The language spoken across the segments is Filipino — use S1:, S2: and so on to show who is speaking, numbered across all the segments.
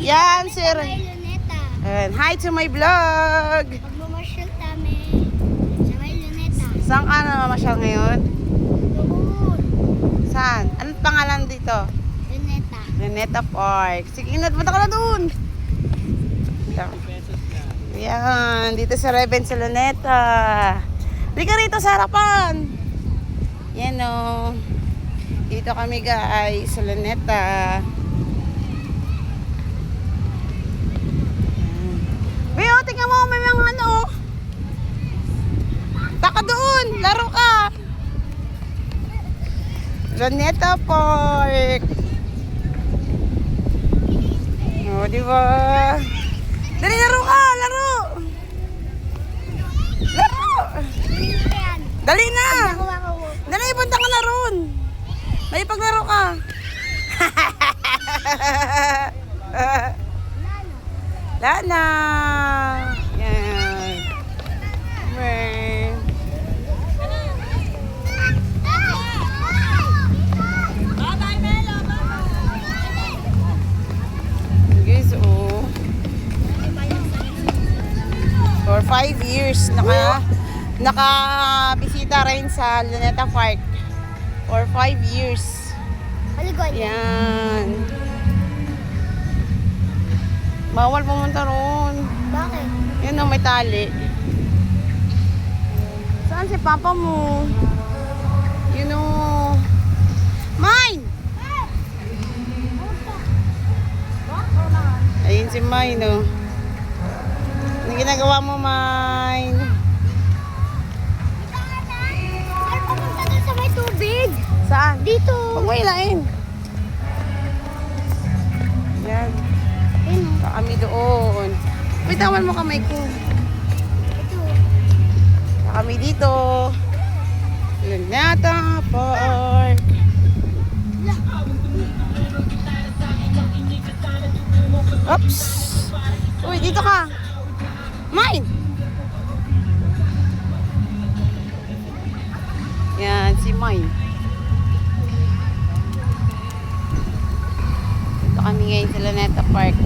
S1: Yan, sir.
S2: May Luneta.
S1: And hi to my vlog.
S2: Magmamasyal kami sa may Luneta.
S1: Saan ka na mamasyal ngayon?
S2: Doon.
S1: Saan? Anong pangalan dito?
S2: Luneta.
S1: Luneta Park. Sige, Inat, punta ka na doon. Yan, dito sa Reven sa Luneta. Hindi ka rito sa harapan. Yan o. Dito kami guys, sa Luneta. Uy, oh, tingnan mo, may mga ano. Taka doon, laro ka. Luneta Park. O, diba? Dali, laro ka, laro. Laro.
S2: Ayan.
S1: Dali na.
S2: Ako.
S1: Dali, punta ka na ron. May paglaro ka. Lana. Yan. May. Guys, oh. For 5 years nakabisita rin sa Luneta Park. For 5 years.
S2: Maligod.
S1: Yan. Bawal pumunta ron.
S2: Bakit?
S1: Yan o, may tali. Saan si papa mo? Yun o. Mine! Ayun si Mine o. Ano ginagawa mo, Mine?
S2: Saan papunta doon sa may tubig?
S1: Saan?
S2: Dito.
S1: Huwag mo hilain. Yan.
S2: Ayun o.
S1: Sa kami doon. Bitawan mo kamay ko.
S2: Ito.
S1: Sa kami dito. Luneta Park. Oops. Uy, dito ka. Mine. Yan, si Mine. Dito kami ngayon sa Luneta Park.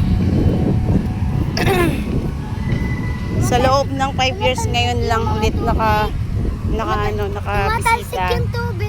S1: Sa loob ng 5 years ngayon lang ulit
S2: Tumatalsik
S1: nakabisita.
S2: yung tubig.